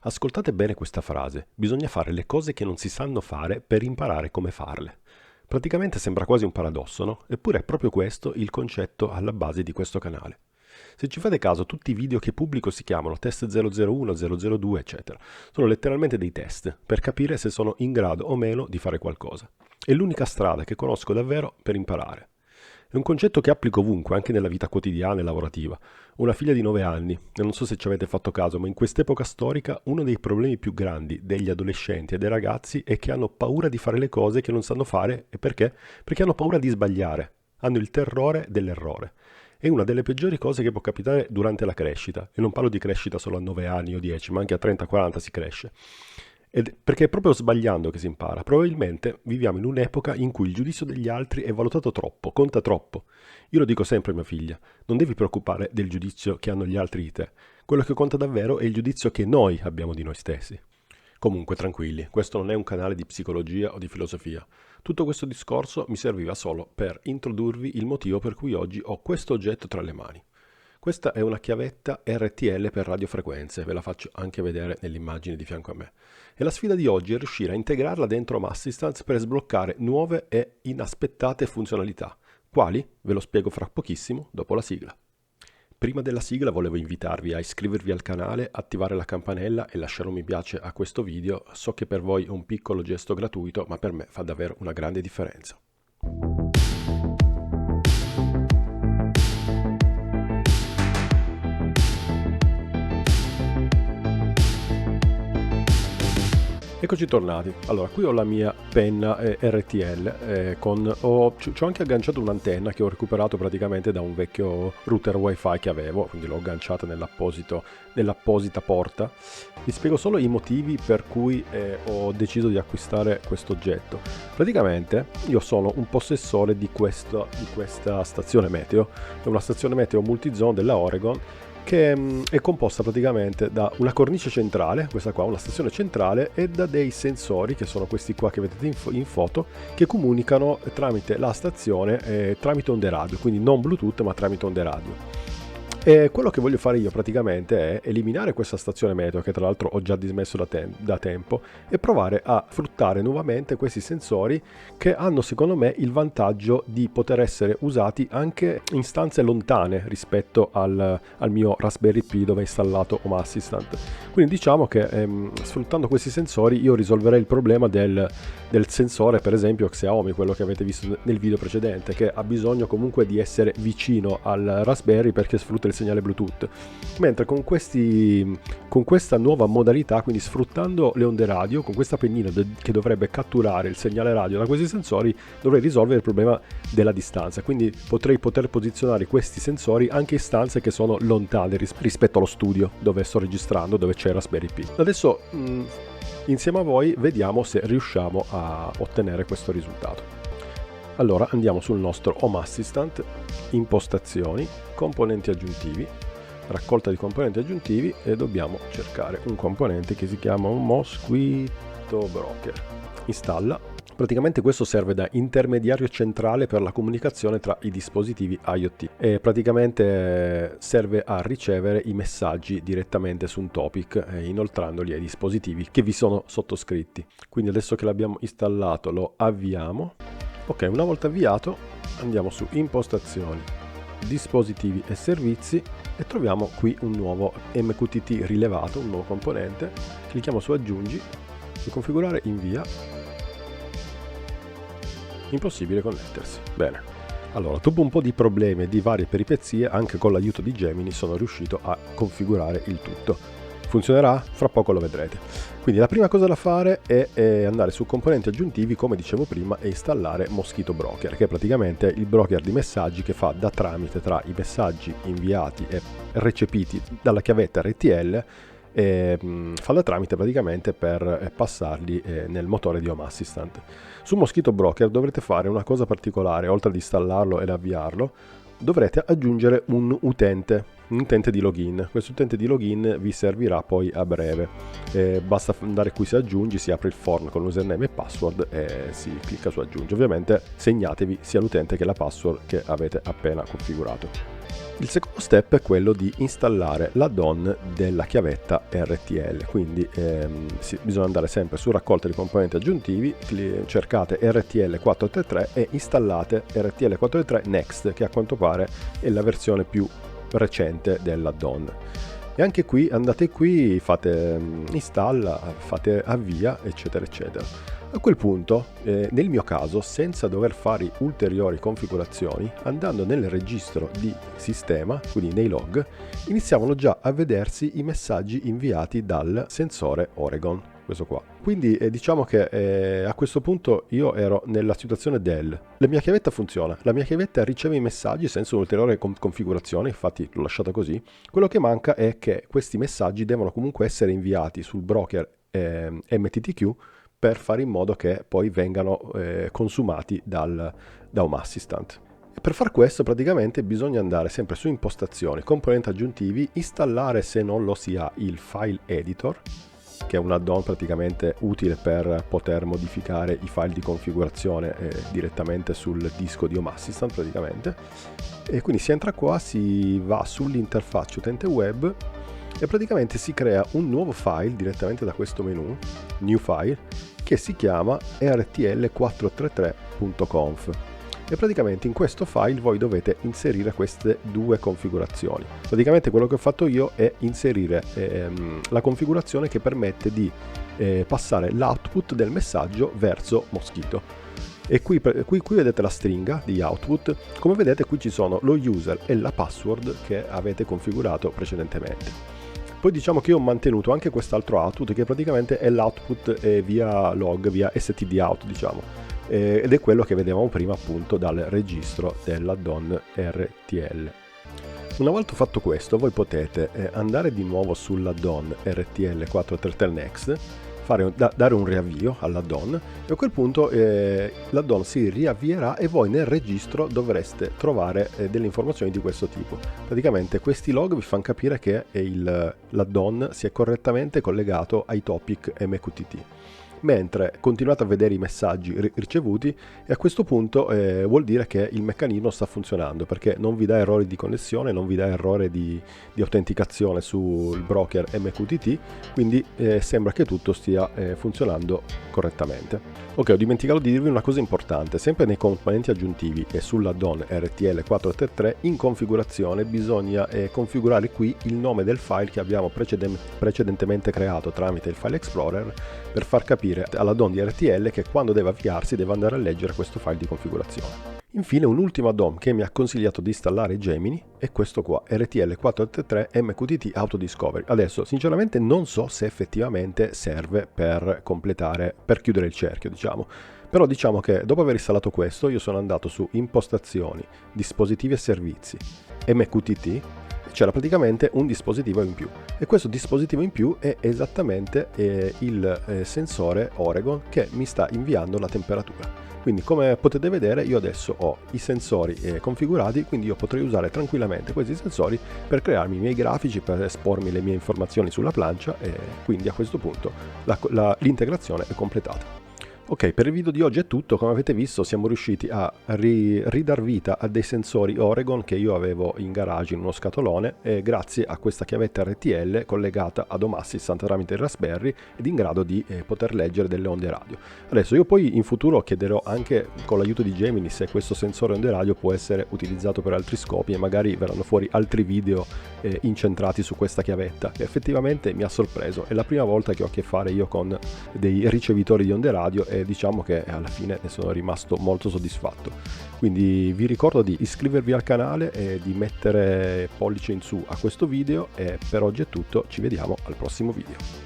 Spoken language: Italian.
Ascoltate bene questa frase, bisogna fare le cose che non si sanno fare per imparare come farle. Praticamente sembra quasi un paradosso, no? Eppure è proprio questo il concetto alla base di questo canale. Se ci fate caso, tutti i video che pubblico si chiamano test 001, 002, eccetera. Sono letteralmente dei test per capire se sono in grado o meno di fare qualcosa. È l'unica strada che conosco davvero per imparare. È un concetto che applico ovunque, anche nella vita quotidiana e lavorativa. Ho una figlia di 9 anni e non so se ci avete fatto caso, ma in quest'epoca storica uno dei problemi più grandi degli adolescenti e dei ragazzi è che hanno paura di fare le cose che non sanno fare. E perché? Perché hanno paura di sbagliare, hanno il terrore dell'errore. È una delle peggiori cose che può capitare durante la crescita. E non parlo di crescita solo a 9 anni o 10, ma anche a 30-40 si cresce. Perché è proprio sbagliando che si impara. Probabilmente viviamo in un'epoca in cui il giudizio degli altri è valutato troppo, conta troppo. Io lo dico sempre a mia figlia, non devi preoccupare del giudizio che hanno gli altri di te. Quello che conta davvero è il giudizio che noi abbiamo di noi stessi. Comunque, tranquilli, questo non è un canale di psicologia o di filosofia. Tutto questo discorso mi serviva solo per introdurvi il motivo per cui oggi ho questo oggetto tra le mani. Questa è una chiavetta RTL per radiofrequenze, ve la faccio anche vedere nell'immagine di fianco a me. E la sfida di oggi è riuscire a integrarla dentro Massistance per sbloccare nuove e inaspettate funzionalità. Quali? Ve lo spiego fra pochissimo, dopo la sigla. Prima della sigla volevo invitarvi a iscrivervi al canale, attivare la campanella e lasciare un mi piace a questo video. So che per voi è un piccolo gesto gratuito, ma per me fa davvero una grande differenza. Eccoci tornati. Allora, qui ho la mia penna RTL, ci ho anche agganciato un'antenna che ho recuperato praticamente da un vecchio router wifi che avevo, quindi l'ho agganciata nell'apposita porta. Vi spiego solo i motivi per cui ho deciso di acquistare questo oggetto. Praticamente io sono un possessore di questa stazione meteo, è una stazione meteo multizone della Oregon, che è composta praticamente da una cornice centrale, questa qua, una stazione centrale, e da dei sensori, che sono questi qua che vedete in foto, che comunicano tramite la stazione, tramite onde radio, quindi non Bluetooth ma tramite onde radio. E quello che voglio fare io praticamente è eliminare questa stazione meteo, che tra l'altro ho già dismesso da tempo, e provare a fruttare nuovamente questi sensori che hanno secondo me il vantaggio di poter essere usati anche in stanze lontane rispetto al mio Raspberry Pi dove è installato Home Assistant. Quindi diciamo che sfruttando questi sensori io risolverei il problema del sensore, per esempio Xiaomi, quello che avete visto nel video precedente, che ha bisogno comunque di essere vicino al Raspberry perché sfrutta il segnale Bluetooth, mentre con questa nuova modalità, quindi sfruttando le onde radio, con questa pennina che dovrebbe catturare il segnale radio da questi sensori, dovrei risolvere il problema della distanza, quindi potrei poter posizionare questi sensori anche in stanze che sono lontane rispetto allo studio dove sto registrando, dove c'è Raspberry Pi. Adesso insieme a voi vediamo se riusciamo a ottenere questo risultato. Allora andiamo sul nostro Home Assistant, impostazioni, componenti aggiuntivi, raccolta di componenti aggiuntivi, e dobbiamo cercare un componente che si chiama un Mosquito Broker. Installa. Praticamente questo serve da intermediario centrale per la comunicazione tra i dispositivi IoT e praticamente serve a ricevere i messaggi direttamente su un topic, inoltrandoli ai dispositivi che vi sono sottoscritti. Quindi adesso che l'abbiamo installato lo avviamo. Ok, una volta avviato andiamo su impostazioni, dispositivi e servizi e troviamo qui un nuovo MQTT rilevato, un nuovo componente. Clicchiamo su aggiungi e configurare invia. Impossibile connettersi. Bene. Allora, dopo un po' di problemi e di varie peripezie, anche con l'aiuto di Gemini sono riuscito a configurare il tutto. Funzionerà? Fra poco lo vedrete. Quindi la prima cosa da fare è andare su componenti aggiuntivi, come dicevo prima, e installare Mosquito Broker, che è praticamente il broker di messaggi che fa da tramite tra i messaggi inviati e recepiti dalla chiavetta RTL, e fa da tramite praticamente per passarli nel motore di Home Assistant. Su Mosquito Broker dovrete fare una cosa particolare: oltre ad installarlo ed avviarlo, dovrete aggiungere un utente di login. Questo utente di login vi servirà poi a breve. Basta andare qui su aggiungi, si apre il form con username e password e si clicca su aggiungi. Ovviamente segnatevi sia l'utente che la password che avete appena configurato. Il secondo step è quello di installare l'add-on della chiavetta RTL, quindi bisogna andare sempre su raccolta di componenti aggiuntivi, cercate RTL 433 e installate RTL 433 Next, che a quanto pare è la versione più recente dell'add-on. E anche qui andate qui, fate installa, fate avvia, eccetera eccetera. A quel punto, nel mio caso, senza dover fare ulteriori configurazioni, andando nel registro di sistema, quindi nei log, iniziavano già a vedersi i messaggi inviati dal sensore Oregon, questo qua. Quindi diciamo che a questo punto io ero nella situazione la mia chiavetta funziona, la mia chiavetta riceve i messaggi senza un'ulteriore configurazione, infatti l'ho lasciata così. Quello che manca è che questi messaggi devono comunque essere inviati sul broker MTTQ per fare in modo che poi vengano consumati da Home Assistant. E per far questo praticamente bisogna andare sempre su impostazioni, componenti aggiuntivi, installare se non lo si ha il file editor, che è un add-on praticamente utile per poter modificare i file di configurazione direttamente sul disco di Home Assistant praticamente. E quindi si entra qua, si va sull'interfaccia utente web e praticamente si crea un nuovo file direttamente da questo menu, new file, che si chiama rtl433.conf. E praticamente in questo file voi dovete inserire queste due configurazioni. Praticamente quello che ho fatto io è inserire la configurazione che permette di passare l'output del messaggio verso Mosquito. E qui vedete la stringa di output. Come vedete qui ci sono lo user e la password che avete configurato precedentemente. Poi diciamo che io ho mantenuto anche quest'altro output, che praticamente è l'output via log, via stdout diciamo, ed è quello che vedevamo prima appunto dal registro dell'add-on RTL. Una volta fatto questo voi potete andare di nuovo sull'add-on RTL 433 Next, dare un riavvio all'add-on e a quel punto l'add-on si riavvierà e voi nel registro dovreste trovare delle informazioni di questo tipo. Praticamente questi log vi fanno capire che l'add-on si è correttamente collegato ai topic MQTT, mentre continuate a vedere i messaggi ricevuti e a questo punto vuol dire che il meccanismo sta funzionando, perché non vi dà errori di connessione, non vi dà errore di autenticazione sul broker MQTT, quindi sembra che tutto stia funzionando correttamente. Ok, ho dimenticato di dirvi una cosa importante, sempre nei componenti aggiuntivi e sull'add-on RTL 433 in configurazione bisogna configurare qui il nome del file che abbiamo precedentemente creato tramite il File Explorer, per far capire all'add-on di RTL che quando deve avviarsi deve andare a leggere questo file di configurazione. Infine un ultimo add-on che mi ha consigliato di installare Gemini è questo qua, RTL 433 MQTT Auto Discovery. Adesso sinceramente non so se effettivamente serve per chiudere il cerchio, diciamo. Però diciamo che dopo aver installato questo io sono andato su impostazioni, dispositivi e servizi, MQTT, c'era praticamente un dispositivo in più e questo dispositivo in più è esattamente il sensore Oregon che mi sta inviando la temperatura. Quindi come potete vedere io adesso ho i sensori configurati, quindi io potrei usare tranquillamente questi sensori per crearmi i miei grafici, per espormi le mie informazioni sulla plancia e quindi a questo punto l'integrazione è completata. Ok, per il video di oggi è tutto. Come avete visto siamo riusciti a ridar vita a dei sensori Oregon che io avevo in garage in uno scatolone e grazie a questa chiavetta RTL collegata ad Home Assistant tramite il Raspberry ed in grado di poter leggere delle onde radio. Adesso io poi in futuro chiederò anche con l'aiuto di Gemini se questo sensore onde radio può essere utilizzato per altri scopi e magari verranno fuori altri video incentrati su questa chiavetta che effettivamente mi ha sorpreso. È la prima volta che ho a che fare io con dei ricevitori di onde radio e diciamo che alla fine ne sono rimasto molto soddisfatto. Quindi vi ricordo di iscrivervi al canale e di mettere pollice in su a questo video e per oggi è tutto, ci vediamo al prossimo video.